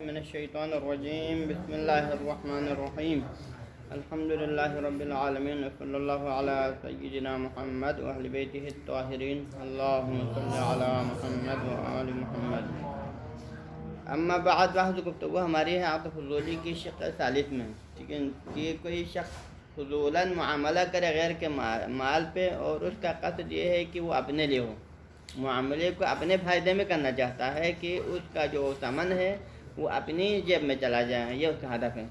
من الشیطان الرجیم بسم اللہ الرحمن الرحیم الحمد للہ رب العالمین صلی اللہ علی سیدنا محمد و اہل بیتہ الطاہرین اللہم صلی علی محمد و آل محمد. اما بعد بحث گفتگو ہماری ہے عاطف فضولی کی شق ثالث میں. ٹھیک ہے کہ کوئی شخص فضولاً معاملہ کرے غیر کے مال پہ اور اس کا قصد یہ ہے کہ وہ اپنے لیے ہو، معاملے کو اپنے فائدے میں کرنا چاہتا ہے کہ اس کا جو ثمن ہے وہ اپنی جیب میں چلا جائے، یہ اس کا ہدف ہے.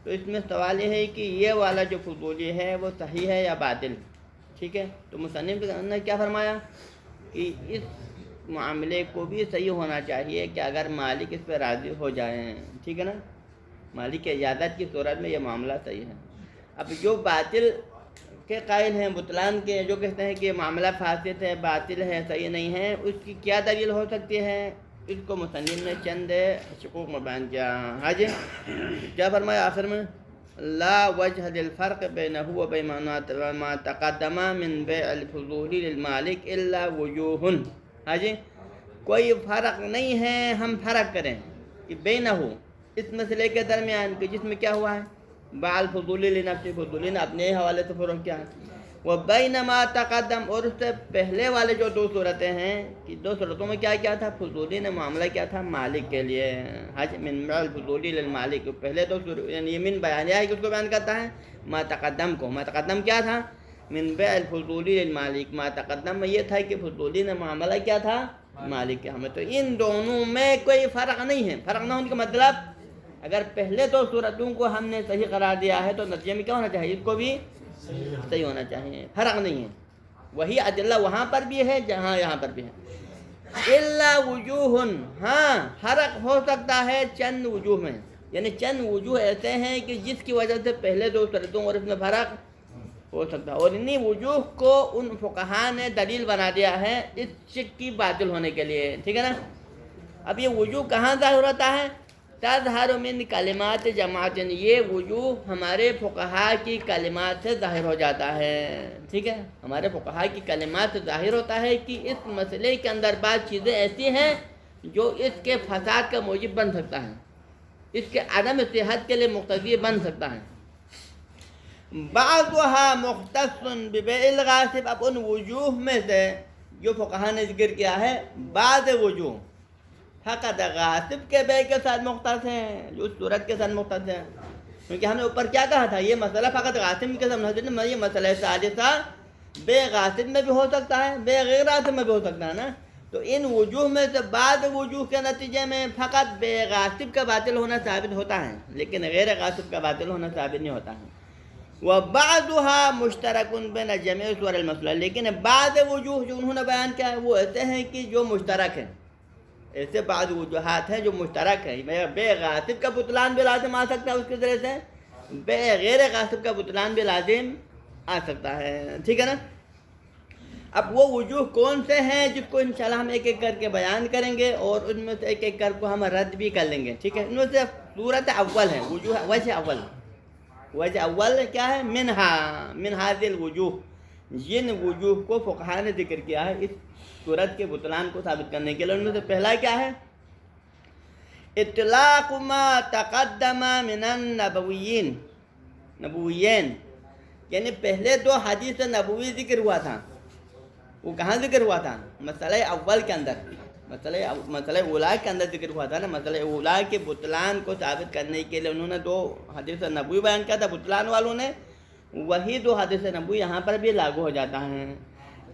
تو اس میں سوال یہ ہے کہ یہ والا جو فضولی ہے وہ صحیح ہے یا باطل. ٹھیک ہے، تو مصنف نے کیا فرمایا کہ اس معاملے کو بھی صحیح ہونا چاہیے کہ اگر مالک اس پہ راضی ہو جائیں. ٹھیک ہے نا، مالک کی اجازت کی صورت میں یہ معاملہ صحیح ہے. اب جو باطل کے قائل ہیں، بطلان کے، جو کہتے ہیں کہ معاملہ فاسد ہے، باطل ہے، صحیح نہیں ہے، اس کی کیا دلیل ہو سکتی ہے؟ اس کو مصنف نے چند شقوق میں بیان کیا. ہاں جی، کیا فرمایا آخر میں؟ لا وجہ للفرق بینہ و بین ما تقدم من بیع الفضول للمالک الا وجوہ. ہاں جی، کوئی فرق نہیں ہے، ہم فرق کریں کہ بینہ اس مسئلے کے درمیان کہ جس میں کیا ہوا ہے، باع الفضول لنفس، فضولی نے اپنے حوالے سے فروخت کیا ہے، وبین ما تقدم، اور اس سے پہلے والے جو دو صورتیں ہیں کہ دو صورتوں میں کیا کیا تھا، فضولی نے معاملہ کیا تھا مالک کے لیے. حج من بیع الفضول للمالک، پہلے دو یعنی یہ من بیان ہے کہ اس کو بیان کرتا ہے ما تقدم کو. ما تقدم کیا تھا؟ من بیع الفضول للمالک. ما تقدم میں یہ تھا کہ فضولی نے معاملہ کیا تھا مالک کے ہمیں. تو ان دونوں میں کوئی فرق نہیں ہے. فرق نہ ہونے کا مطلب اگر پہلے دو صورتوں کو ہم نے صحیح قرار دیا ہے تو نتیجے میں کیا ہونا چاہیے، اس کو بھی صحیح ہونا چاہیے. فرق نہیں ہے، وہی ادلہ وہاں پر بھی ہے جہاں یہاں پر بھی ہے. الا وجوہ، ہاں فرق ہو سکتا ہے چند وجوہ میں، یعنی چند وجوہ ایسے ہیں کہ جس کی وجہ سے پہلے دو صورتوں اور اس میں فرق ہو سکتا ہے، اور انہی وجوہ کو ان فقہا نے دلیل بنا دیا ہے اس شک کی باطل ہونے کے لیے. ٹھیک ہے نا. اب یہ وجوہ کہاں ظاہر ہوتا ہے؟ تظہر من کلمات جماعت، یہ وجوہ ہمارے فقہا کی کلمات سے ظاہر ہو جاتا ہے. ٹھیک ہے، ہمارے فقہا کی کلمات سے ظاہر ہوتا ہے کہ اس مسئلے کے اندر بعض چیزیں ایسی ہیں جو اس کے فساد کا موجب بن سکتا ہے، اس کے عدم صحت کے لیے مقتضی بن سکتا ہے. بعضها مختص ببیع الغاصب، اب ان وجوہ میں سے جو فقہا نے ذکر کیا ہے بعض وجوہ فقط غاصب کے بے کے ساتھ مختص ہیں، جو اس صورت کے ساتھ مختص ہیں. کیونکہ ہم نے اوپر کیا کہا تھا، یہ مسئلہ فقط غاصب کے ساتھ مختص ہے، یہ مسئلہ ثالثہ بے غاصب میں بھی ہو سکتا ہے، بے غیر غاصب میں بھی ہو سکتا ہے نا. تو ان وجوہ میں سے بعض وجوہ کے نتیجے میں فقط بے غاصب کا باطل ہونا ثابت ہوتا ہے، لیکن غیر غاصب کا باطل ہونا ثابت نہیں ہوتا ہے. وَبَعْضُهَا مُشْتَرَكٌ بَيْنَ جَمِيعِ صُوَرِ الْمَسْئَلَةِ، لیکن بعض وجوہ جو انہوں نے بیان کیا ہے وہ ایسے ہیں کہ جو مشترک ہیں. ایسے بعض وجوہات ہیں جو مشترک ہیں. بے غاصب کا بطلان بھی لازم آ سکتا ہے اس کے ذریعے سے، بے غیر غاصب کا بطلان بھی لازم آ سکتا ہے. ٹھیک ہے نا. اب وہ وجوہ کون سے ہیں جس کو انشاءاللہ ہم ایک ایک کر کے بیان کریں گے اور ان میں سے ایک ایک کر کو ہم رد بھی کر لیں گے. ٹھیک ہے، ان میں سے صورت اول ہے وجہ اول کیا ہے؟ من هذه الوجوہ، جن وجوہ کو فقہا نے ذکر کیا ہے اس صورت کے بطلان کو ثابت کرنے کے لیے. ان میں سے پہلا کیا ہے؟ اطلاق ما تقدم من النبویین، یعنی پہلے دو حدیث نبوی ذکر ہوا تھا. وہ کہاں ذکر ہوا تھا؟ مسئلہ اول کے اندر، مسئلہ اولا کے اندر ذکر ہوا تھا نا. مسئلہ اولا کے بطلان کو ثابت کرنے کے لیے انہوں نے دو حدیث نبوی بیان کیا تھا بطلان والوں نے، وہی دو حدیث نبوی یہاں پر بھی لاگو ہو جاتا ہے.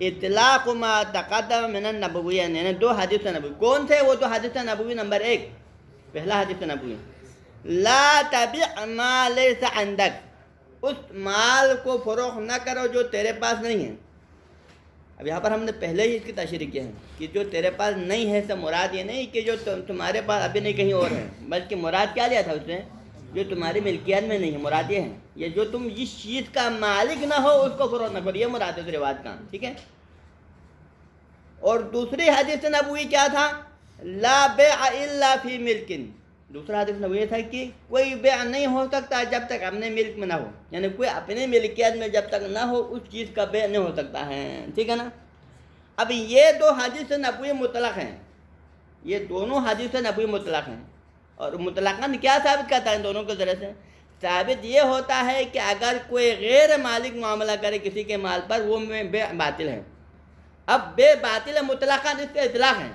اطلاق ما تقدم من النبویین، یعنی دو حدیث نبوی. کون تھے وہ دو حدیث نبوی؟ نمبر ایک، پہلا حدیث نبوی، لا تبع ما لیس عندک، اس مال کو فروخت نہ کرو جو تیرے پاس نہیں ہے. اب یہاں پر ہم نے پہلے ہی اس کی تشریح کی ہے کہ جو تیرے پاس نہیں ہے سے مراد یہ نہیں کہ جو تمہارے پاس ابھی نہیں کہیں اور ہے، بلکہ مراد کیا لیا تھا اس نے؟ جو تمہاری ملکیت میں نہیں ہے. مراد یہ ہے یہ جو تم جس چیز کا مالک نہ ہو اس کو فروخت نہ کرو، یہ مراد ہے اس روایت کا. ٹھیک ہے. اور دوسری حدیث نبوی کیا تھا؟ لا بیع الا فی ملکن، دوسرا حدیث نبوی یہ تھا کہ کوئی بیع نہیں ہو سکتا جب تک اپنے ملک میں نہ ہو، یعنی کوئی اپنے ملکیت میں جب تک نہ ہو اس چیز کا بیع نہیں ہو سکتا ہے. ٹھیک ہے نا. اب یہ دو حدیث نبوی مطلق ہیں، یہ دونوں حدیث نبوی مطلق ہیں، اور مطلقاً کیا ثابت کرتا ہے ان دونوں کے ذریعے سے؟ ثابت یہ ہوتا ہے کہ اگر کوئی غیر مالک معاملہ کرے کسی کے مال پر وہ بے باطل ہے. اب بے باطل ہے مطلقاً، اس کا اطلاق ہے.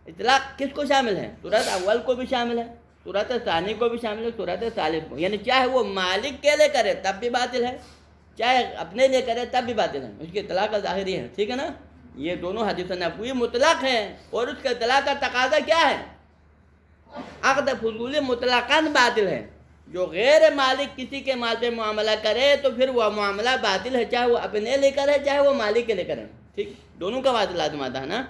اطلاق کس کو شامل ہے؟ صورت اول کو بھی شامل ہے، صورت ثانی کو بھی شامل ہے، صورت ثالث کو. یعنی چاہے وہ مالک کے لیے کرے تب بھی باطل ہے، چاہے اپنے لیے کرے تب بھی باطل ہے. اس کی اطلاق کا ظاہر یہ ہے. ٹھیک ہے نا؟ یہ دونوں حدیث نبوی مطلق ہیں، اور اس کے اطلاق کا تقاضا کیا ہے؟ عقد فضولی مطلقاً باطل ہے. جو غیر مالک کسی کے مال پہ معاملہ کرے تو پھر وہ معاملہ باطل ہے، چاہے وہ اپنے لے کرے چاہے وہ مالک کے لے کرے. ٹھیک، دونوں کا واضح لازم آتا ہے نا،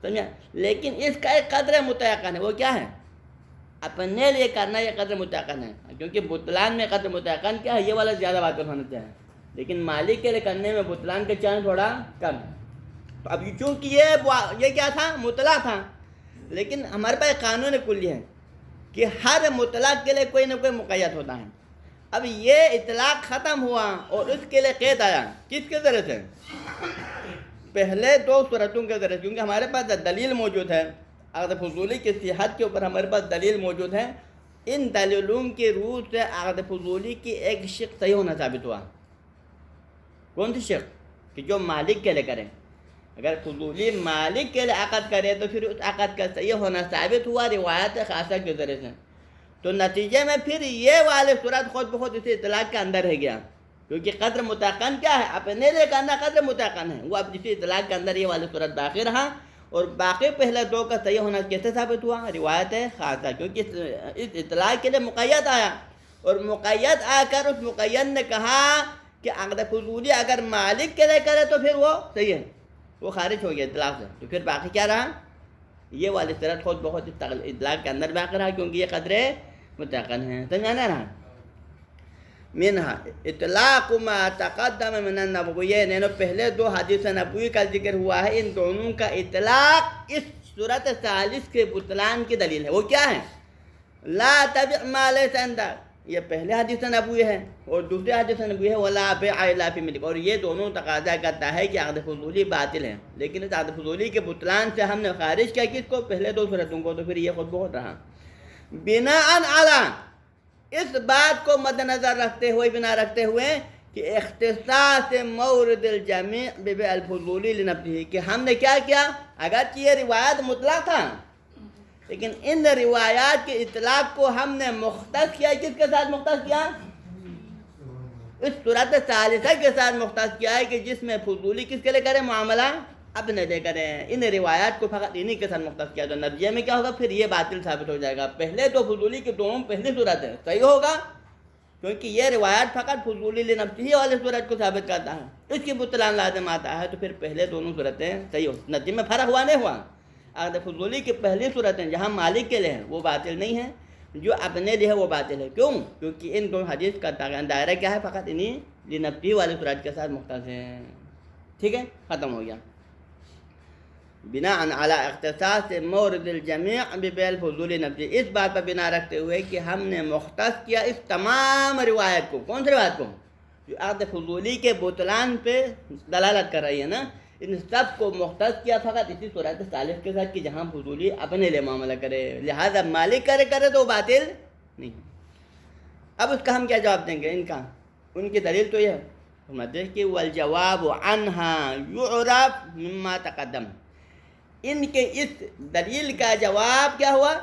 سمجھا؟ لیکن اس کا ایک قدر متعین ہے. وہ کیا ہے؟ اپنے لیے کرنا یہ قدر متعین ہے. کیونکہ بطلان میں قدر متعین کیا ہے؟ یہ والا زیادہ باطل ہونا چاہیے، لیکن مالک کے لیے کرنے میں بطلان کے چانس تھوڑا کم. تو اب چونکہ یہ کیا تھا؟ مطلق تھا. لیکن ہمارے پاس ایک قانون کلی ہے کہ ہر مطلق کے لیے کوئی نہ کوئی مقید ہوتا ہے. اب یہ اطلاق ختم ہوا اور اس کے لیے قید آیا. کس کے ذریعے سے؟ پہلے دو صورتوں کے ذریعے، کیونکہ ہمارے پاس دلیل موجود ہے عقد فضولی کی صحت کے اوپر. ہمارے پاس دلیل موجود ہے. ان دلیلوں کی روح سے عقد فضولی کی ایک شق صحیح ہونا ثابت ہوا. کون سی شق؟ کہ جو مالک کے لیے کرے. اگر فضولی مالک کے لیے عقد کرے تو پھر اس عقد کا صحیح ہونا ثابت ہوا روایت خاصہ کے ذریعے سے. تو نتیجے میں پھر یہ والی صورت خود بخود اسی اطلاق کے اندر رہ گیا، کیونکہ قدر متعین کیا ہے؟ اپنے لیے کرنا قدر متعین ہے. وہ اب اسی اطلاق کے اندر یہ والی صورت باقی رہا، اور باقی پہلے دو کا صحیح ہونا کیسے ثابت ہوا؟ روایت خاصہ، کیونکہ اس اطلاق کے لیے مقید آیا، اور مقید آ کر اس مقید نے کہا کہ عقد فضولی اگر مالک کے لیے کرے تو پھر وہ صحیح ہے، وہ خارج ہو گیا اطلاق سے. تو پھر باقی کیا رہا؟ یہ والی صورت خود بخود اطلاق کے اندر باقی رہا، کیونکہ یہ قدر متعین ہے. سمجھانا رہا؟ منہا اطلاق ما تقدم من النبویین، پہلے دو حدیث نبوی کا ذکر ہوا ہے. ان دونوں کا اطلاق اس صورت ثالث کے بطلان کی دلیل ہے. وہ کیا ہے؟ لا تبع ما لیس عندک، یہ پہلے حدیث نبوی ہے، اور دوسرے حدیث نبوی ہے ولا بیع الا فی ملک. اور یہ دونوں تقاضا کرتا ہے کہ عقد فضولی باطل ہے. لیکن اس عقد فضولی کے بطلان سے ہم نے خارج کیا کس کو؟ پہلے دو صورتوں کو. تو پھر یہ خود بہت رہا. بناء علی، اس بات کو مد نظر رکھتے ہوئے، بنا رکھتے ہوئے کہ اختصاص مورد الجمیع ببیع الفضولی لنفسہ، کہ ہم نے کیا کیا؟ اگرچہ یہ روایت مطلق تھا، لیکن ان روایات کے اطلاق کو ہم نے مختص کیا. کس کے ساتھ مختص کیا؟ اس صورت ثالثہ کے ساتھ مختص کیا ہے کہ جس میں فضولی کس کے لئے کرے؟ معاملہ اپنے لے کرے. ان روایات کو فقط انہی کے ساتھ مختص کیا. تو نتیجے میں کیا ہوگا؟ پھر یہ باطل ثابت ہو جائے گا. پہلے تو فضولی کی دونوں پہلی صورت ہے، صحیح ہوگا، کیونکہ یہ روایات فقط فضولی لنفسہ والی صورت کو ثابت کرتا ہے، اس کی بطلان لازم آتا ہے. تو پھر پہلے دونوں صورتیں صحیح ہو. نتیجے میں فرق ہوا نہیں ہوا. عقد فضولی کی پہلی صورتیں جہاں مالک کے لیے ہیں وہ باطل نہیں ہے، جو اپنے لیے ہے وہ باطل ہے. کیوں؟ کیونکہ ان دو حدیث کا دائرہ کیا ہے؟ فقط انہی لنفسہ والی صورت کے ساتھ مختص ہے. ٹھیک ہے، ختم ہو گیا. بناء علی اختصاص مورد الجمیع ببیع الفضولی نفسہ، اس بات پر بنا رکھتے ہوئے کہ ہم نے مختص کیا اس تمام روایت کو. کون سی روایت کو؟ جو عقد فضولی کے بطلان پہ دلالت کر رہی ہے نا، ان سب کو مختص کیا فقط اسی صورت ثالث کے ساتھ کہ جہاں فضولی اپنے لیے معاملہ کرے، لہذا مالک کرے تو باطل نہیں. اب اس کا ہم کیا جواب دیں گے؟ ان کی دلیل تو یہ ہے کہ والجواب عنها يعرف مما تقدم. ان کے اس دلیل کا جواب کیا ہوا؟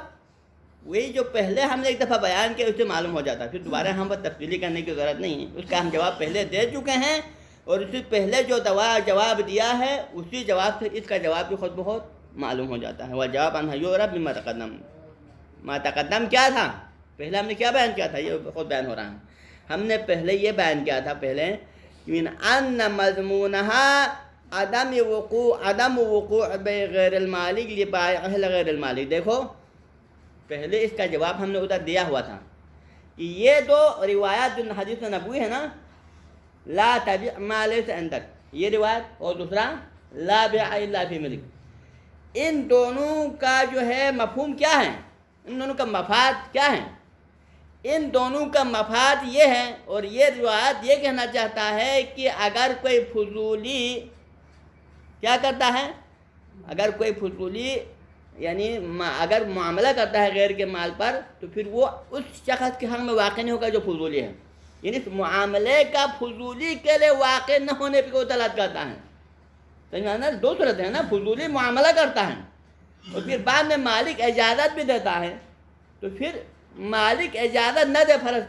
وہی جو پہلے ہم نے ایک دفعہ بیان کیا، اسے معلوم ہو جاتا ہے، پھر دوبارہ ہم پر تفصیلی کرنے کی ضرورت نہیں ہے. اس کا ہم جواب پہلے دے چکے ہیں، اور اسی پہلے جو جواب دیا ہے اسی جواب سے اس کا جواب بھی خود بہت معلوم ہو جاتا ہے. والجواب عنها يعرف مما تقدم. ما تقدم کیا تھا؟ پہلے ہم نے کیا بیان کیا تھا؟ یہ خود بیان ہو رہا ہے. ہم نے پہلے یہ بیان کیا تھا من ان مضمونها عدم وقوع بیع غیر المالک لبائع غیر المالک. دیکھو پہلے اس کا جواب ہم نے ادھر دیا ہوا تھا کہ یہ دو روایات جو حدیث نبوی ہے نا، لا تبع ما لیس عندک، یہ روایت، اور دوسرا لا بیع الا فی ملک، ان دونوں کا جو ہے مفہوم کیا ہے؟ ان دونوں کا مفاد کیا ہے؟ ان دونوں کا مفاد یہ ہے، اور یہ روایت یہ کہنا چاہتا ہے کہ اگر کوئی فضولی کیا کرتا ہے، اگر کوئی فضولی یعنی اگر معاملہ کرتا ہے غیر کے مال پر تو پھر وہ اس شخص کے حق میں واقع نہیں ہوگا جو فضولی ہے، یعنی اس معاملے کا فضولی کے لیے واقع نہ ہونے پہ کوئی طلب کرتا ہے. سمجھا نا؟ دو صورت ہے نا، فضولی معاملہ کرتا ہے اور پھر بعد میں مالک اجازت بھی دیتا ہے، تو پھر مالک اجازت نہ دے، فرض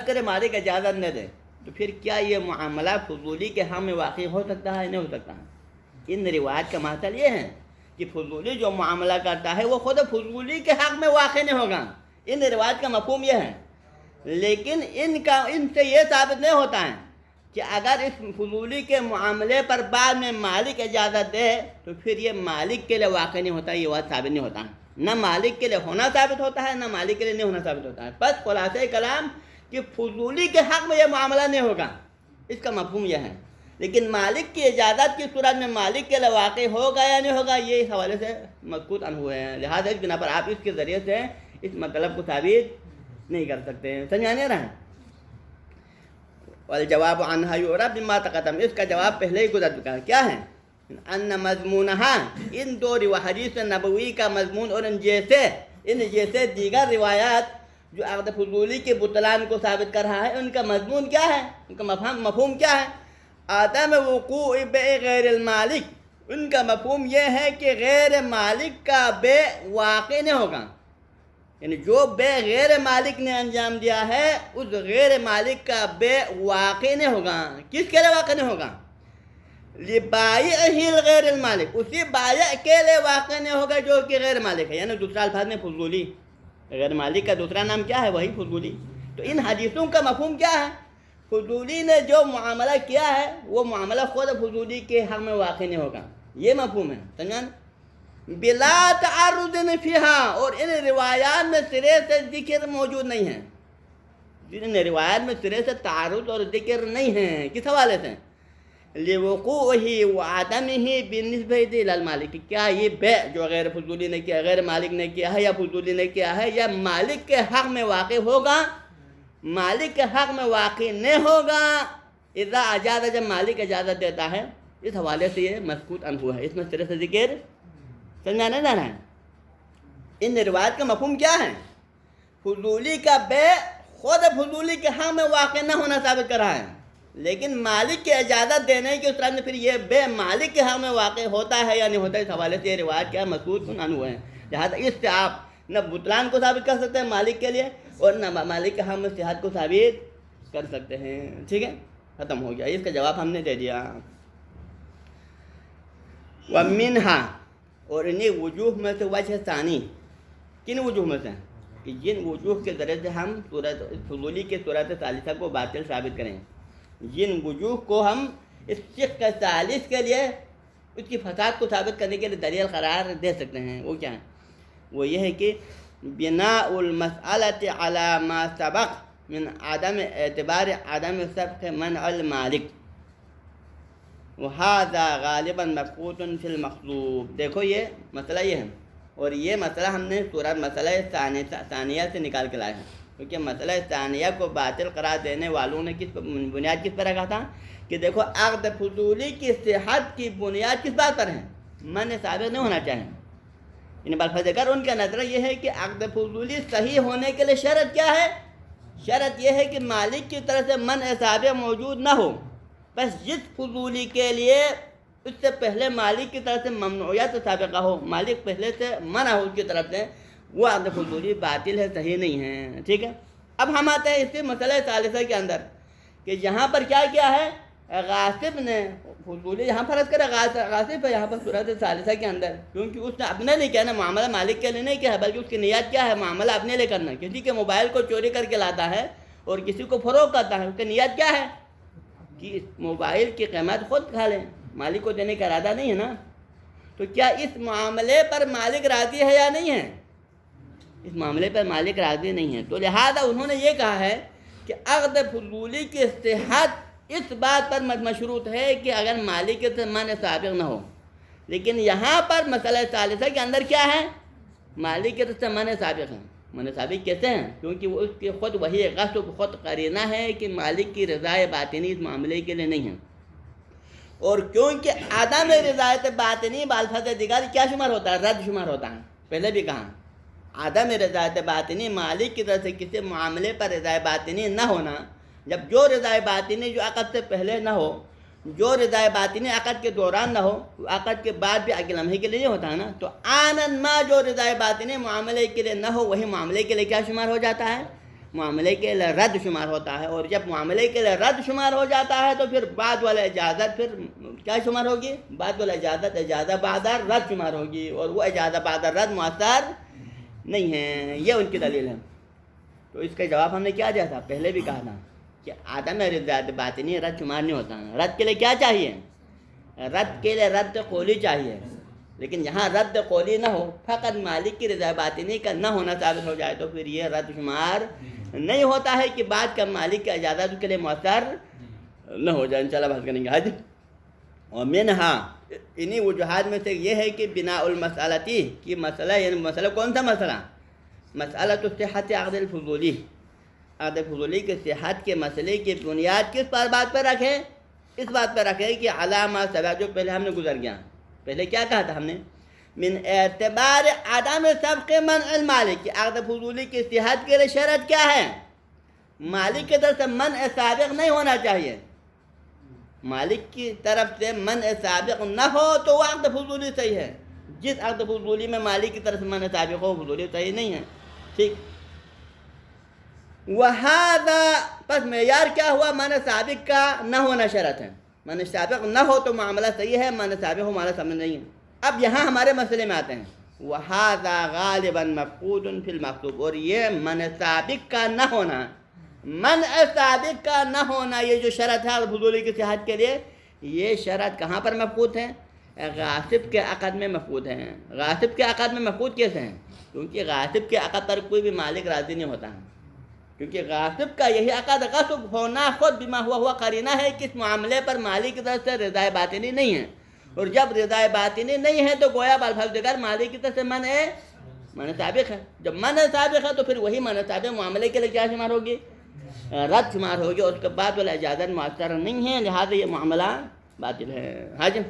کرے مالک اجازت نہ دے، تو پھر کیا یہ معاملہ فضولی کے حق میں واقع ہو سکتا ہے؟ نہیں ہو سکتا ہے. ان روایات کا مطلب یہ ہے کہ فضولی جو معاملہ کرتا ہے وہ خود فضولی کے حق میں واقع نہیں ہوگا. ان روایات کا مفہوم یہ ہے، لیکن ان سے یہ ثابت نہیں ہوتا ہے کہ اگر اس فضولی کے معاملے پر بعد میں مالک اجازت دے تو پھر یہ مالک کے لیے واقع نہیں ہوتا. یہ بات ثابت نہیں ہوتا ہے، نہ مالک کے لیے ہونا ثابت ہوتا ہے، نہ مالک کے لیے نہیں ہونا ثابت ہوتا ہے. بس خلاصہ کلام کہ فضولی کے حق میں یہ معاملہ نہیں ہوگا، اس کا مفہوم یہ ہے. لیکن مالک کی اجازت کی صورت میں مالک کے لیے واقع ہوگا یا نہیں ہوگا، یہ اس حوالے سے مذکور ہوئے ہیں. لہٰذا اس بنا پر آپ اس کے ذریعے سے اس مطلب کو ثابت نہیں کر سکتے ہیں. سمجھ آنے رہا ہے؟ والجواب عنها يعرف بما تقدم، اس کا جواب پہلے ہی گزر چکا ہے. کیا ہے؟ ان مضمونہا، ان دو حدیث نبوی کا مضمون اور ان جیسے دیگر روایات جو عقد فضولی کے بطلان کو ثابت کر رہا ہے، ان کا مضمون کیا ہے؟ ان کا مفہوم کیا ہے؟ عدم وقوع بیع غیر المالک. ان کا مفہوم یہ ہے کہ غیر مالک کا بیع واقع نہیں ہوگا، یعنی جو بیع غیر مالک نے انجام دیا ہے اس غیر مالک کا بیع واقع نہیں ہوگا. کس کے لیے واقع نہیں ہوگا؟ لبائعہ الغیر المالک، اسی بائع کے لیے واقع نہیں ہوگا جو کہ غیر مالک ہے. یعنی دوسرا الفاظ میں فضولی، غیر مالک کا دوسرا نام کیا ہے؟ وہی فضولی. تو ان حدیثوں کا مفہوم کیا ہے؟ فضولی نے جو معاملہ کیا ہے وہ معاملہ خود فضولی کے حق میں واقع نہیں ہوگا، یہ مفہوم ہے. سمجھان؟ بلا تعرض فیہا، اور ان روایات میں سرے سے ذکر موجود نہیں ہے. ان روایات میں سرے سے تعرض اور ذکر نہیں ہے. کس حوالے سے؟ لوقوعہ وعدمہ بالنسبۃ الی المالک. کیا یہ بیع جو غیر فضولی نے کیا، غیر مالک نے کیا ہے، یا فضولی نے کیا ہے، یا مالک کے حق میں واقع ہوگا؟ مالک کے حق میں واقع نہیں ہوگا اذا اجازت، جب مالک اجازت دیتا ہے. اس حوالے سے یہ مسکوت عنہ ہے، اس میں سرے سے ذکر سمجھا نہیں جانا ہے. ان روایت کا مفہوم کیا ہے؟ فضولی کا بیع خود فضولی کے حق میں واقع نہ ہونا ثابت کر رہا ہے، لیکن مالک کے اجازت دینے کے اس طرح میں پھر یہ بیع مالک کے حق میں واقع ہوتا ہے یا نہیں ہوتا. اس حوالے سے یہ روایت کیا مسکوت عنہ ہے. لہٰذا اس سے آپ نہ بطلان کو ثابت کر سکتے ہیں مالک کے لیے، اور نہ مالک کے حق میں صحت کو ثابت کر سکتے ہیں. ٹھیک ہے، ختم ہو گیا. اس کا جواب ہم نے دے دیا. ومنہا، اور انہیں وجوہ میں سے وجہ ثانی. کن وجوہ میں سے؟ کہ جن وجوہ کے ذریعے سے ہم فضولی کے صورت ثالثہ کو باطل ثابت کریں، جن وجوہ کو ہم اس شق ثالث کے لیے اس کی فساد کو ثابت کرنے کے لیے دلیل قرار دے سکتے ہیں، وہ کیا ہے؟ وہ یہ ہے کہ بناء المسألة على ما سبق من عدم اعتبار عدم سبق منع المالک، وهذا غالبا مفقود في المخلوب. دیکھو یہ مسئلہ یہ ہے، اور یہ مسئلہ ہم نے سورہ مسئلہ ثانیہ سے نکال کے لائے ہیں، کیونکہ مسئلہ ثانیہ کو باطل قرار دینے والوں نے بنیاد کس پر رکھا تھا کہ دیکھو عقد فضولی کی صحت کی بنیاد کس بات پر ہے؟ منع ثابت نہیں ہونا چاہیے. ان بالفذکر ان کا نظریہ یہ ہے کہ عقد فضولی صحیح ہونے کے لیے شرط کیا ہے؟ شرط یہ ہے کہ مالک کی طرف سے منع ثابت موجود نہ ہو. بس جس فضولی کے لیے اس سے پہلے مالک کی طرف سے ممنوعیت سابقہ ہو، مالک پہلے سے منع ہو اس کی طرف سے، وہ عقد فضولی باطل ہے، صحیح نہیں ہے. ٹھیک ہے، اب ہم آتے ہیں اسی مسئلہ ثالثہ کے اندر کہ یہاں پر کیا ہے؟ غاصب نے فضولی یہاں فرض کرا غاصب ہے یہاں پر صورت ثالثہ کے اندر، کیونکہ اس نے اپنے لیے کیا نا، معاملہ مالک کے لیے نہیں کیا ہے، بلکہ اس کی نیت کیا ہے؟ معاملہ اپنے لیے کرنا. کسی کے موبائل کو چوری کر کے لاتا ہے اور کسی کو فروخت کرتا ہے، اس کی نیت کیا ہے؟ کہ اس موبائل کی قیمت خود کھا لیں، مالک کو دینے کا ارادہ نہیں ہے نا. تو کیا اس معاملے پر مالک راضی ہے یا نہیں ہے؟ اس معاملے پر مالک راضی نہیں ہے. تو لہذا انہوں نے یہ کہا ہے کہ عقد فضولی کی صحت اس بات پر مشروط ہے کہ اگر مالک سے منع سابق نہ ہو. لیکن یہاں پر مسئلہ ثالثہ کے اندر کیا ہے؟ مالک سے منع سابق ہے. منع سابق کیسے ہیں؟ کیونکہ وہ اس کے خود وہی غصب خود قرینہ ہے کہ مالک کی رضا باطنی اس معاملے کے لیے نہیں ہے. اور کیونکہ عدم رضایت باطنی بالفظ دیگر کیا شمار ہوتا ہے؟ رد شمار ہوتا ہے. پہلے بھی کہا عدم رضایت باطنی مالک کی طرف سے کسی معاملے پر رضا باطنی نہ ہونا. جب جو رضا باطنی جو عقد سے پہلے نہ ہو، جو رضا باطنی عقد کے دوران نہ ہو، عقد کے بعد بھی اگلے لمحے کے لیے نہیں ہوتا ہے نا. تو آنن ما جو رضا باطنی معاملے کے لیے نہ ہو وہی معاملے کے لیے کیا شمار ہو جاتا ہے؟ معاملے کے لیے رد شمار ہوتا ہے. اور جب معاملے کے لیے رد شمار ہو جاتا ہے تو پھر بعد والا اجازت پھر کیا شمار ہوگی؟ بعد والا اجازت بعد رد شمار ہوگی، اور وہ اجازت بعد رد مؤثر نہیں ہے. یہ ان کی دلیل ہے. تو اس کا جواب ہم نے کیا دیا تھا؟ پہلے بھی کہا تھا کہ عدم رضایت باطنی رد شمار نہیں ہوتا. رد کے لیے کیا چاہیے؟ رد کے لیے رد قولی چاہیے. لیکن یہاں رد قولی نہ ہو، فقط مالک کی رضا باطنی کا نہ ہونا ثابت ہو جائے تو پھر یہ رد شمار نہیں ہوتا ہے کہ بعد کا مالک کا اجازت کے لیے مؤثر نہ ہو جائے. انشاءاللہ بات کریں گے آج. اور منہا انہی وجوہات میں سے یہ ہے کہ بنا المسئلتی کی مسئلہ، یعنی مسئلہ کون سا مسئلہ؟ مسئلہ تو صحت عقد الفضولی. عقد فضولی کے صحت کے مسئلے کی بنیاد کس بات پر رکھیں؟ اس بات پر رکھیں کہ علامہ سبا جو پہلے ہم نے گزر گیا. پہلے کیا کہا تھا ہم نے؟ من اعتبار عدم سبق منع المالک کی عقد فضولی کی صحت کے لیے شرط کیا ہے؟ مالک کی طرف سے منع سابق نہیں ہونا چاہیے. مالک کی طرف سے منع سابق نہ ہو تو وہ عقد فضولی صحیح ہے. جس عقد فضولی میں مالک کی طرف سے منع سابق ہو فضولی صحیح نہیں ہے. ٹھیک. وہذا پس معیار کیا ہوا؟ منع سابق کا نہ ہونا شرط ہے. منع سابق نہ ہو تو معاملہ صحیح ہے، منع سابق ہو معاملہ سمجھ نہیں ہے. اب یہاں ہمارے مسئلے میں آتے ہیں. وہذا غالبا مفقود فی المکتوب. اور یہ منع سابق کا نہ ہونا، منع سابق کا نہ ہونا، یہ جو شرط ہے فضولی کی صحت کے لیے، یہ شرط کہاں پر مفقود ہے؟ غاصب کے عقد میں مفقود ہے. غاصب کے عقد میں مفقود کیسے ہیں؟ کیونکہ غاصب کے عقد پر کوئی بھی مالک راضی نہیں ہوتا ہے. کیونکہ غاصب کا یہی عقد غصب ہونا خود بما ہوا قرینہ ہے کہ اس معاملے پر مالک کی طرف سے رضا باطنی نہیں ہے. اور جب رضا باطنی نہیں ہے تو گویا بالفظ دیگر مالک کی طرف سے منع سابق ہے. جب منع سابق ہے تو پھر وہی منع سابق معاملے کے لیے کیا شمار ہوگی؟ رد شمار ہوگی. اور اس کے بعد والا اجازت مؤثر نہیں ہے، لہذا یہ معاملہ باطل ہے. حاجم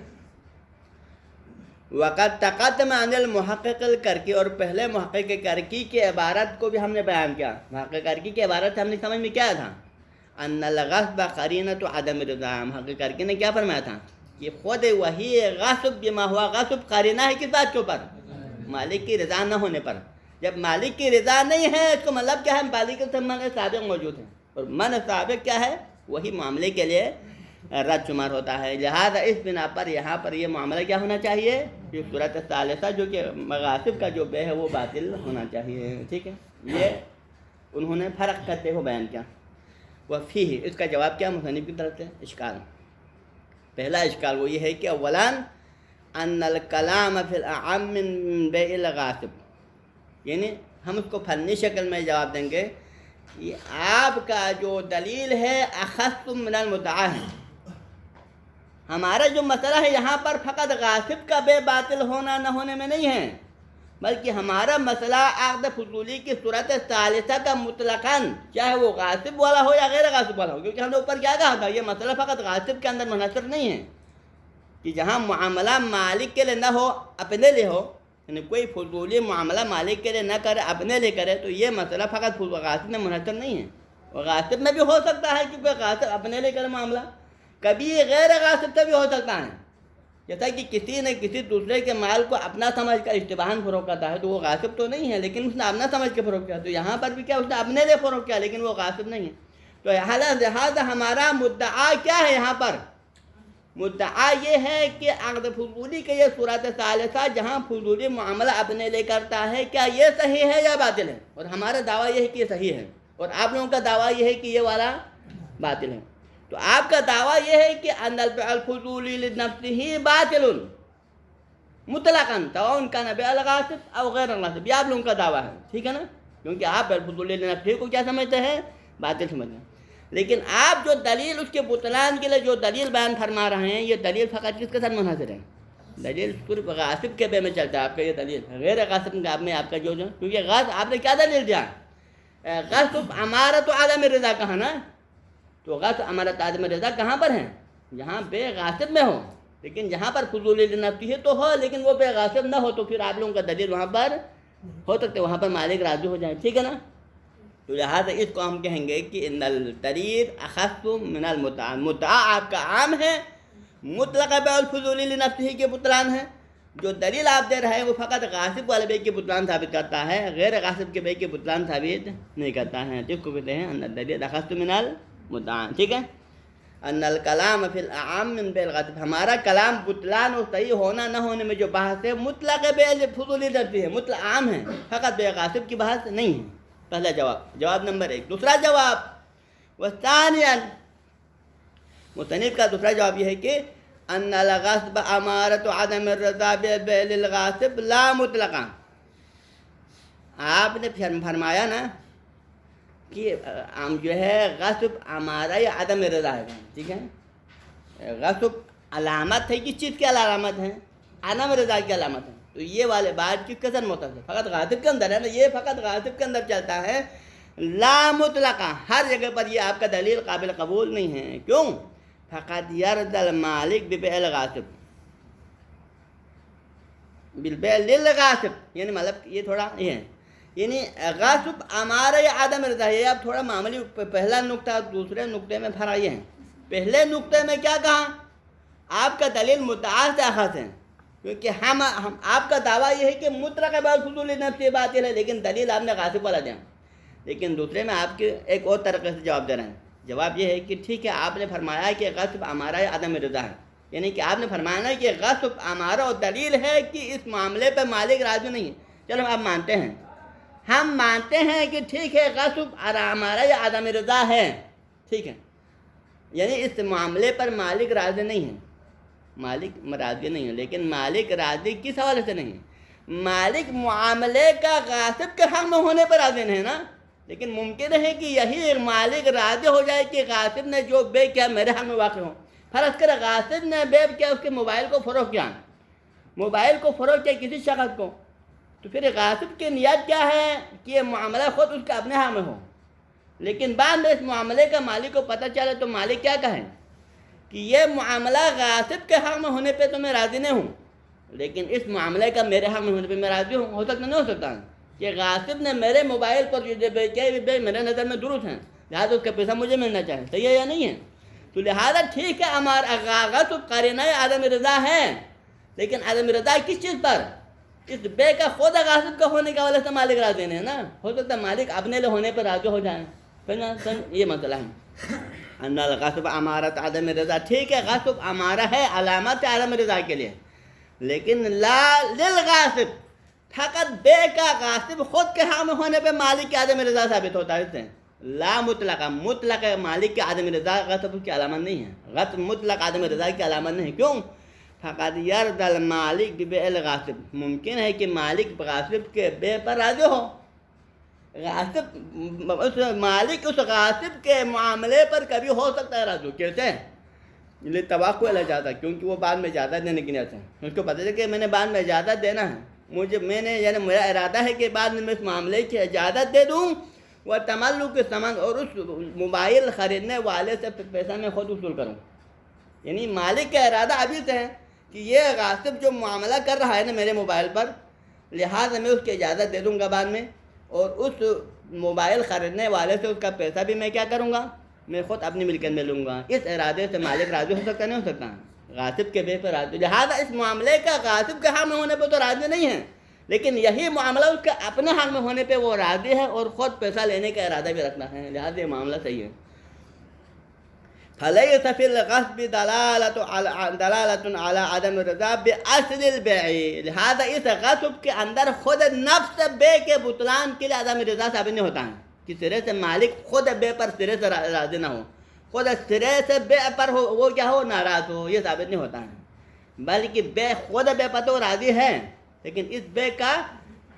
وقت تقدم عن المحقق الکرکی. اور پہلے محقق کرکی کی عبارت کو بھی ہم نے بیان کیا. محقق کرکی کی عبارت ہم نے سمجھ میں کیا تھا؟ ان الغصب قرینۃ عدم رضا. محقق کرکی نے کیا فرمایا تھا؟ کہ خود وہی غصب بما ہوا غصب قرینہ ہے کس بات کے اوپر؟ مالک کی رضا نہ ہونے پر. جب مالک کی رضا نہیں ہے اس کو مطلب کیا ہے؟ مالک کے منع سابق موجود ہے، اور منع سابق کیا ہے؟ وہی معاملے کے لیے رد شمار ہوتا ہے. لہذا اس بنا پر یہاں پر یہ معاملہ کیا ہونا چاہیے؟ یہ صورت ثالثہ جو کہ مغاصب کا جو بے ہے وہ باطل ہونا چاہیے. ٹھیک ہے، یہ انہوں نے فرق کرتے ہوئے بیان کیا. وفیہ اس کا جواب کیا مصنف کی طرف سے؟ اشکال. پہلا اشکال وہ یہ ہے کہ اولاً ان الکلام فی الاعم من بیع الغاصب. یعنی ہم اس کو فنی شکل میں جواب دیں گے. یہ آپ کا جو دلیل ہے اخص من المدعا ہے. ہمارا جو مسئلہ ہے یہاں پر فقط غاصب کا بے باطل ہونا نہ ہونے میں نہیں ہے، بلکہ ہمارا مسئلہ عقد فضولی کی صورت ثالثہ کا مطلقاً چاہے وہ غاصب والا ہو یا غیر غاصب والا ہو. کیونکہ ہم نے اوپر کیا کہا تھا؟ یہ مسئلہ فقط غاصب کے اندر منحصر نہیں ہے کہ جہاں معاملہ مالک کے لیے نہ ہو اپنے لیے ہو، یعنی کوئی فضولی معاملہ مالک کے لیے نہ کرے اپنے لیے کرے، تو یہ مسئلہ فقط غاصب میں منحصر نہیں ہے. اور غاصب میں بھی ہو سکتا ہے کہ کوئی غاصب اپنے لیے کرے معاملہ، کبھی غیر غاصب سے بھی ہو سکتا ہے. جیسا کہ کسی نے کسی دوسرے کے مال کو اپنا سمجھ کر اشتباہاً فروخت کرتا ہے تو وہ غاصب تو نہیں ہے، لیکن اس نے اپنا سمجھ کے فروخت کیا. تو یہاں پر بھی کیا اس نے اپنے لیے فروخت کیا لیکن وہ غاصب نہیں ہے. تو لہٰذا ہمارا مدعا کیا ہے یہاں پر؟ مدعا یہ ہے کہ عقد فضولی کے یہ صورت ثالثہ جہاں فضولی معاملہ اپنے لے کرتا ہے، کیا یہ صحیح ہے یا باطل ہے؟ اور ہمارا دعویٰ یہ ہے کہ یہ صحیح ہے، اور آپ لوگوں کا دعویٰ یہ ہے کہ یہ والا باطل ہے. تو آپ کا دعویٰ یہ ہے کہ ان الفضولی لنفسہ باطل مطلقاً سواء کان بیع الغاصب او غیر الغاصب. یہ آپ لوگوں کا دعویٰ ہے، ٹھیک ہے نا؟ کیونکہ آپ الفضولی لنفسہ کو کیا سمجھتے ہیں؟ باطل سمجھتے ہیں. لیکن آپ جو دلیل اس کے بطلان کے لیے جو دلیل بیان فرما رہے ہیں، یہ دلیل فقط کس کے ساتھ منحصر ہے؟ دلیل صرف غاصب کے بے میں چلتا ہے آپ کا یہ دلیل. غیر غاصب میں آپ کا جو کیونکہ غاصب آپ نے کیا دلیل دیا؟ غصب امارت عدم رضا کہا نا. تو غصب امارت عدم رضا کہاں پر ہے؟ یہاں بے غاصب میں ہو، لیکن جہاں پر فضول نفسی ہے تو ہو، لیکن وہ بے غاصب نہ ہو، تو پھر آپ لوگوں کا دلیل وہاں پر ہو سکتے وہاں پر مالک راضی ہو جائے، ٹھیک ہے نا؟ تو لہٰذا اس کو ہم کہیں گے کہ ان الدلیل اخص من المدعا، مدعا آپ کا عام ہے، مطلق بیع الفضول لنفسہ کے بطلان ہے، جو دلیل آپ دے رہے ہیں وہ فقط غاصب والے بیع کے بطلان ثابت کرتا ہے، غیر غاصب کے بیع کے بطلان ثابت نہیں کرتا ہے، جس کو کہتے ہیں ان الدلیل اخص من المدعا، ٹھیک ہے؟ ان الکلام فی الاعام من بیع الغاصب، ہمارا کلام بطلان اور صحیح ہونا نہ ہونے میں جو بحث ہے مطلق بیع الفضول لنفسہ ہے، مطلق عام ہے، فقط بیع غاصب کی بحث نہیں ہے۔ پہلا جواب نمبر 1۔ دوسرا جواب وثانیاً، مصنف کا دوسرا جواب یہ ہے کہ ان الغصب امارۃ عدم الرضا ببیع الغاصب لا مطلقا، آپ نے فرمایا نا کہ جو ہے غصب امارہ یا عدم رضا ہے، ٹھیک ہے؟ غصب علامت ہے، کس چیز کی علامت ہے؟ عدم رضا کی علامت ہے، تو یہ والے بات کی قدر متصل فقط غاصب کے اندر ہے نا، یہ فقط غاصب کے اندر چلتا ہے، لا مطلقا، ہر جگہ پر یہ آپ کا دلیل قابل قبول نہیں ہے، کیوں؟ فقط یرضی المالک ببیع الغاصب، بالبیع للغاصب، یعنی مطلب یہ تھوڑا یہ ہے، یعنی غصب امارہ یا عدم رضا، یہ اب تھوڑا معمولی پہلا نقطہ اور دوسرے نقطے میں فرق یہ ہے۔ پہلے نقطے میں کیا کہا؟ آپ کا دلیل مدعا سے اخذ ہے، کیونکہ ہم آپ کا دعویٰ یہ ہے کہ مطلق بیع الفضول لنفسہ باطل ہے، لیکن دلیل آپ نے غاصب والا دیا، لیکن دوسرے میں آپ کے ایک اور طریقے سے جواب دے رہے ہیں۔ جواب یہ ہے کہ ٹھیک ہے، آپ نے فرمایا کہ غصب امارہ یا عدم رضا ہے، یعنی کہ آپ نے فرمایا نا کہ غصب امارہ اور دلیل ہے کہ اس معاملے پہ مالک راضی نہیں ہے، چلو آپ مانتے ہیں، ہم مانتے ہیں کہ ٹھیک ہے غصب امارہ یا عدم رضا ہے، ٹھیک ہے، یعنی اس معاملے پر مالک راضی نہیں ہے، مالک راضی نہیں ہے، لیکن مالک راضی کس حوالے سے نہیں ہے؟ مالک معاملے کا غاصب کے حق میں ہونے پر راضی نہیں ہے نا، لیکن ممکن ہے کہ یہی مالک راضی ہو جائے کہ غاصب نے جو بے کیا میرے حق میں واقع ہو۔ فرض کر غاصب نے بے کیا، اس کے موبائل کو فروخت کیا، موبائل کو فروخت کیا کسی شخص کو، تو پھر غاصب کی نیت کیا ہے کہ یہ معاملہ خود اس کا اپنے حق میں ہو، لیکن بعد میں اس معاملے کا مالک کو پتہ چلے تو مالک کیا کہے کہ یہ معاملہ غاصب کے حق میں ہونے پہ تو میں راضی نہیں ہوں، لیکن اس معاملے کا میرے حق میں ہونے پہ میں راضی ہوں۔ ہو سکتا نہیں ہو سکتا کہ غاصب نے میرے موبائل پر جو بے میرے نظر میں درست ہیں، لہٰذا اس کا پیسہ مجھے ملنا چاہیے، صحیح ہے یا نہیں ہے؟ تو لہٰذا ٹھیک ہے، ہمارا غصب قرینہ عدم رضا ہے، لیکن عدم رضا کس چیز پر؟ اس بے کا خود غاصب کا ہونے کا وجہ سے مالک راضی نہیں ہے نا، ہو سکتا ہے مالک اپنے لئے ہونے پر راضی ہو جائیں، یہ مسئلہ ہے۔ ان الغصب امارۃ عدم رضا، ٹھیک ہے غصب امارہ ہے، علامت عدم رضا کے لیے، لیکن لا للغاصب، فقط بے کا غاصب خود کے حق میں ہونے پہ مالک کی عدم رضا ثابت ہوتا ہے، اس سے لا مطلقہ، مطلق مالک کی عدم رضا غصب کی علامت نہیں ہے، غصب مطلق عدم رضا کی علامت نہیں، کیوں؟ فقط یرضی المالک ببیع الغاصب، ممکن ہے کہ مالک غاصب کے بے پر راضی ہو، غاصب اس مالک اس غاصب کے معاملے پر کبھی ہو سکتا ہے راضی، کیسے؟ یہ توقع لے جاتا ہے، کیونکہ وہ بعد میں اجازت دینے کی نیت ہے، اس کو پتہ ہے کہ میں نے بعد میں اجازت دینا ہے، یعنی میرا ارادہ ہے کہ بعد میں اس معاملے کی اجازت دے دوں، وہ تملک کے سامان اور اس موبائل خریدنے والے سے پیسہ میں خود وصول کروں، یعنی مالک کا ارادہ ابھی سے ہے کہ یہ غاصب جو معاملہ کر رہا ہے نا میرے موبائل پر، لہٰذا میں اس کی اجازت دے دوں گا بعد میں، اور اس موبائل خریدنے والے سے اس کا پیسہ بھی میں کیا کروں گا، میں خود اپنی ملکیت میں لوں گا، اس ارادے سے مالک راضی ہو سکتا نہیں ہو سکتا، غاصب کے بے پر راضی، لہٰذا اس معاملے کا غاصب کے حق میں ہونے پہ تو راضی نہیں ہے، لیکن یہی معاملہ اس کے اپنے حق میں ہونے پہ وہ راضی ہے اور خود پیسہ لینے کا ارادہ بھی رکھنا ہے، لہٰذا یہ معاملہ صحیح ہے۔ فَلَيْسَ فِي الْغَصْبِ دَلَالَةٌ عَلَىٰ عَدَمِ الرِّضَا بِأَصْلِ الْبَيْعِ، لہٰذا اس غصب کے اندر خود نفس بے کے بطلان کے لیے عدم رضا ثابت نہیں ہوتا ہے، کہ سرے سے مالک خود بے پر سرے سے راضی نہ ہو، خود سرے سے بے پر ہو وہ کیا ہو ناراض ہو، یہ ثابت نہیں ہوتا ہے، بلکہ بے خود بے پر تو راضی ہے، لیکن اس بے کا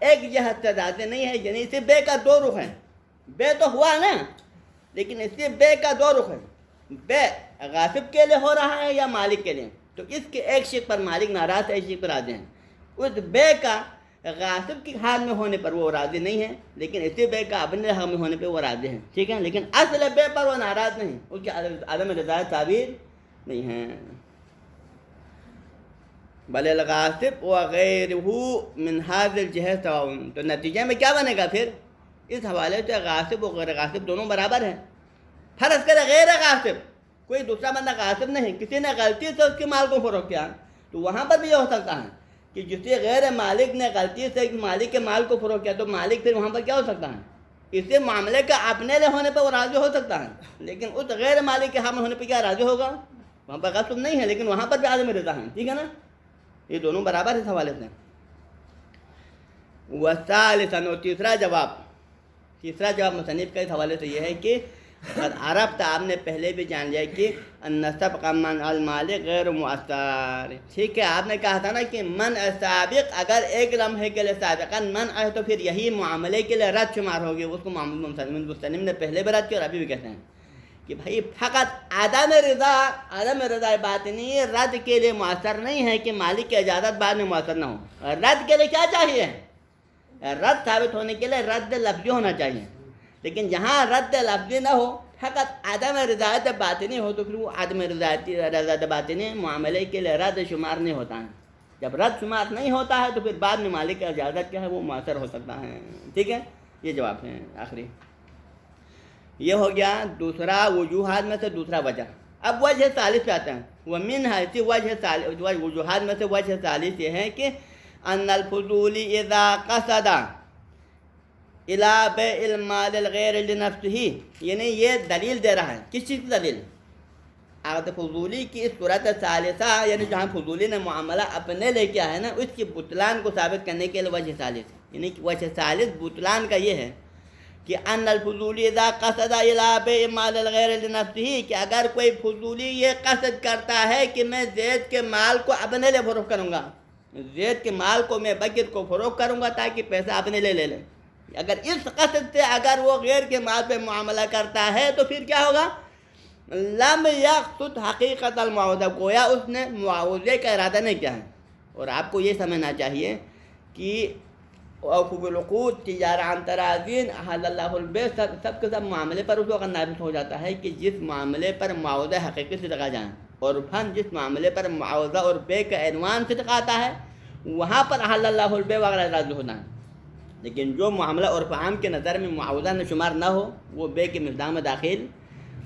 ایک جہت سے راضی نہیں ہے، یعنی اسی بے کا دو رخ ہے، بے تو ہوا نا، لیکن اسی بے کا دو رخ ہے، بے غاصب کے لیے ہو رہا ہے یا مالک کے لیے، تو اس کے ایک شق پر مالک ناراض ہے، ایک شق پر راضی ہیں، اس بے کا غاصب کی حال میں ہونے پر وہ راضی نہیں ہے، لیکن اسی بے کا اپنے حال میں ہونے پہ وہ راضی ہیں، ٹھیک ہے، لیکن اصل بے پر وہ ناراض نہیں، اس کی عدم رضا ثابت نہیں ہیں. بل الغاصب وغیرہ من ھذا الجہۃ سواء. تو نتیجے میں کیا بنے گا پھر؟ اس حوالے سے غاصب و غیر غاصب دونوں برابر ہیں. فرض کرے غیر غاصب، کوئی دوسرا بندہ غاصب نہیں، کسی نے غلطی سے اس کے مال کو فروخت کیا، تو وہاں پر بھی یہ ہو سکتا ہے کہ جسے غیر مالک نے غلطی سے مالک کے مال کو فروخت کیا، تو مالک پھر وہاں پر کیا ہو سکتا ہے؟ اسے معاملے کا اپنے لئے ہونے پر وہ راضی ہو سکتا ہے، لیکن اس غیر مالک کے حامل ہونے پہ کیا راضی ہوگا؟ وہاں پر غصب نہیں ہے، لیکن وہاں پر بھی عدم رضا ہے. ٹھیک ہے نا؟ یہ دونوں برابر اس حوالے سے. وَالثَّالِثًا، اور تیسرا جواب مصنف کا اس حوالے سے یہ ہے کہ عرب آپ نے پہلے بھی جان لیا کہ النسب کا من المالک غیر مؤثر. ٹھیک ہے، آپ نے کہا تھا نا کہ من سابق اگر ایک لمحے کے لیے سابقاً من آئے تو پھر یہی معاملے کے لیے رد شمار ہوگی. اس کو مصنف نے پہلے بھی رد کیا اور ابھی بھی کہتے ہیں کہ بھائی فقط عدم رضا باطنی رد کے لیے مؤثر نہیں ہے کہ مالک کی اجازت بعد میں مؤثر نہ ہو. رد کے لیے کیا چاہیے؟ رد ثابت ہونے کے لیے رد لفظی ہونا چاہیے، لیکن جہاں رد لفظی نہ ہو، فقط عدم رضایت باطنی ہو، تو پھر وہ عدم رضایت باطنی معاملے کے لیے رد شمار نہیں ہوتا ہے. جب رد شمار نہیں ہوتا ہے تو پھر بعد میں مالک کی اجازت کیا ہے وہ مؤثر ہو سکتا ہے. ٹھیک ہے، یہ جواب ہے آخری. یہ ہو گیا دوسرا وجوہات میں سے دوسرا وجہ. اب وجہ ثالث پہ آتے ہیں. ومن حیث وجوہات میں سے وجہ ثالث یہ ہے کہ ان الفضولی اذا قصد الى بیع المال الغیر لنفسه، یعنی یہ دلیل دے رہا ہے. کس چیز کی دلیل؟ عقد فضولی کی اس صورت ثالثہ، یعنی جہاں فضولی نے معاملہ اپنے لے کیا ہے نا، اس کی بطلان کو ثابت کرنے کے لیے وجہ ثالث ہے. یعنی وجہ ثالث بطلان کا یہ ہے کہ ان الفضولی اذا قصد الى بیع مال الغیر لنفسه، کہ اگر کوئی فضولی یہ قصد کرتا ہے کہ میں زید کے مال کو اپنے لئے فروخت کروں گا، زید کے مال کو میں بکر کو فروخت کروں گا تاکہ پیسہ اپنے لئے لے لیں، اگر اس قصد سے اگر وہ غیر کے مال پہ معاملہ کرتا ہے تو پھر کیا ہوگا؟ لم یقصد حقیقت المعاوضہ، گویا اس نے معاوضے کا ارادہ نہیں کیا ہے. اور آپ کو یہ سمجھنا چاہیے کہ اوفوا بالعقود تجارہ عن تراضین احل اللہ البیع سب کے سب معاملے پر اس وقت نافذ ہو جاتا ہے کہ جس معاملے پر معاوضہ حقیقی سے لگا جائیں، اور جس معاملے پر معاوضہ اور بے کا عنوان سے آتا ہے وہاں پر احل اللہ البیع وغیرہ راضی ہونا ہے. لیکن جو معاملہ عرف عام کے نظر میں معاوضہ میں شمار نہ ہو وہ بے کے مقدار میں داخل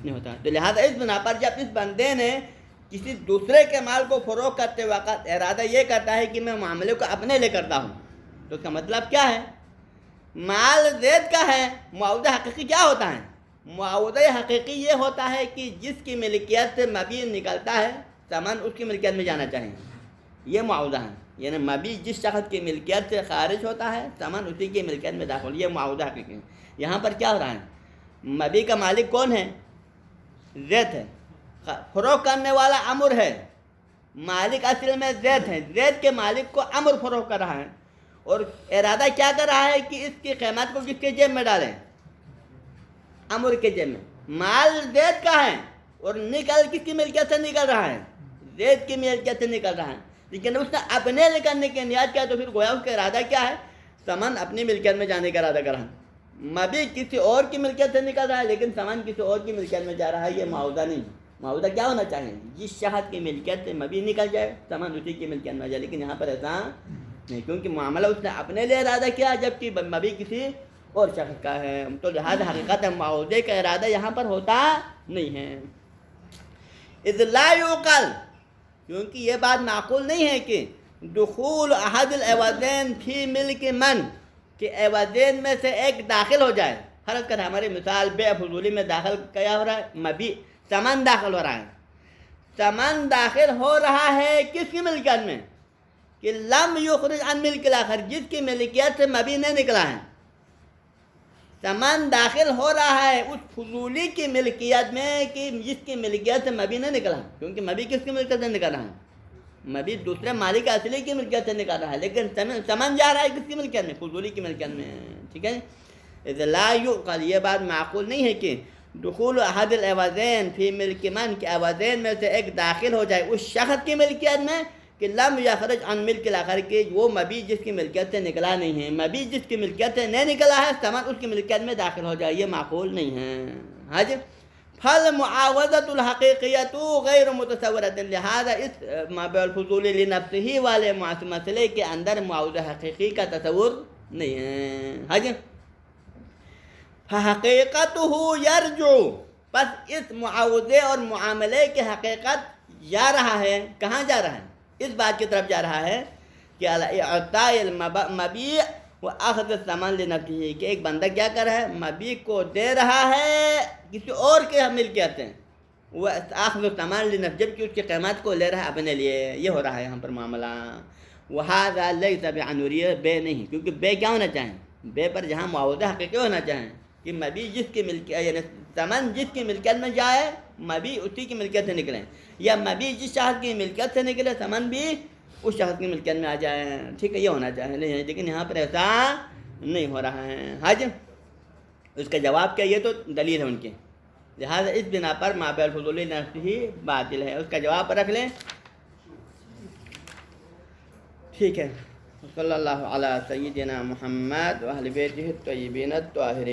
نہیں ہوتا. تو لہٰذا اس بنا پر جب اس بندے نے کسی دوسرے کے مال کو فروخت کرتے وقت ارادہ یہ کرتا ہے کہ میں معاملے کو اپنے لے کرتا ہوں، تو اس کا مطلب کیا ہے؟ مال زید کا ہے. معاوضہ حقیقی کیا ہوتا ہے؟ معاوضہ حقیقی یہ ہوتا ہے کہ جس کی ملکیت سے مبیع نکلتا ہے ثمن اس کی ملکیت میں جانا چاہیے. یہ معاوضہ ہے، یعنی مبیع جس شخص کی ملکیت سے خارج ہوتا ہے ثمن اسی کی ملکیت میں داخل، یہ معاوضہ حقیقی ہے. یہاں پر کیا ہو رہا ہے؟ مبیع کا مالک کون ہے؟ زید ہے. فروخت کرنے والا عمر ہے، مالک اصل میں زید ہے. زید کے مالک کو عمر فروخت کر رہا ہے اور ارادہ کیا کر رہا ہے کہ اس کی قیمت کو کس کے جیب میں ڈالیں؟ عمر کے جیب میں. مال زید کا ہے اور نکل کس کی ملکیت سے نکل رہا ہے؟ زید کی ملکیت سے نکل رہا ہے، لیکن اس نے اپنے لے کرنے کی نیت کیا، تو پھر گویا اس کا ارادہ کیا ہے؟ ثمن اپنی ملکیت میں جانے کا ارادہ کر رہا ہے. مبیع کسی اور کی ملکیت سے نکل رہا ہے لیکن ثمن کسی اور کی ملکیت میں جا رہا ہے. یہ معاوضہ نہیں. معاوضہ کیا ہونا چاہیے؟ جس شخص کی ملکیت سے مبیع نکل جائے ثمن اسی کی ملکیت میں جائے، لیکن یہاں پر ایسا نہیں، کیونکہ معاملہ اس نے اپنے لیے ارادہ کیا جبکہ مبیع کسی اور شخص کا ہے. تو لہذا حقیقت معاوضے کا ارادہ یہاں پر ہوتا نہیں ہے. اذ لا یعقل، کیونکہ یہ بات معقول نہیں ہے کہ دخول احد العوضین فی ملک من، کہ عوضین میں سے ایک داخل ہو جائے. فرض کر ہماری مثال بیع فضولی میں داخل کیا ہو رہا ہے؟ مبیع ثمن داخل ہو رہا ہے. ثمن داخل ہو رہا ہے کس کی ملکیت میں؟ کہ لم یخرج عن ملک الاخر، جس کی ملکیت سے مبیع نہیں نکلا ہے. ثمن داخل ہو رہا ہے اس فضولی کی ملکیت میں کہ جس کی ملکیت سے مبیع نہیں نکلا، کیونکہ مبیع کس کی ملکیت سے نکل رہا ہے؟ مبیع دوسرے مالک اصلی کی ملکیت سے نکل رہا ہے، لیکن ثمن جا رہا ہے کس کی ملکیت میں؟ فضولی کی ملکیت میں. ٹھیک ہے. اذ لا یعقل، یہ بات معقول نہیں ہے کہ دخول احد العوضین فی ملک من، کہ عوضین میں سے ایک داخل ہو جائے اس شخص کی ملکیت میں کہ لم یخرج عن ملک الاخر، کہ وہ مبیع جس کی ملکیت سے نکلا نہیں ہے. مبیع جس کی ملکیت سے نہیں نکلا ہے ثمن اس کی ملکیت میں داخل ہو جائے، یہ معقول نہیں ہے. ہاں جی. فالمعاوضۃ الحقیقیۃ غیر متصورۃ، لہذا اس مابع الفضول لنفسہ والے مسئلے کے اندر معاوضہ حقیقی کا تصور نہیں ہے. ہاں جی. فحقیقتہ یرجع، پس اس معاوضے اور معاملے کی حقیقت جا رہا ہے، کہاں جا رہا ہے؟ اس بات کی طرف جا رہا ہے کہ اعطاء المبیع واخذ الثمن لنفسہ، کہ ایک بندہ کیا کر رہا ہے؟ مبیع کو دے رہا ہے کسی اور کے ملکیت ہیں، وہ اخذ الثمن لنفسہ، جبکہ اس کی قیمت کو لے رہا ہے اپنے لیے. یہ ہو رہا ہے یہاں پر معاملہ. وہذا لیس بعنوری، بے نہیں، کیونکہ بے کیا ہونا چاہیں؟ بے پر جہاں معاوضہ حقیقی ہونا چاہیں کہ مبیع جس کی ملکیت، یعنی ثمن جس کی ملکیت میں جائے مبیع اسی کی ملکیت سے نکلیں، یا مبیع جس شخص کی ملکیت سے نکلے ثمن بھی اس شخص کی ملکیت میں آ جائے. ٹھیک ہے، یہ ہونا چاہیے، لیکن یہاں پر ایسا نہیں ہو رہا ہے. حج اس کا جواب کیا؟ یہ تو دلیل ہے ان کی، لہٰذا اس بنا پر مابع الفضول نفسہ ہی باطل ہے. اس کا جواب پر رکھ لیں. ٹھیک ہے. صلی اللہ علی سیدنا محمد و اہل بیتہ الطیبین الطاہرین.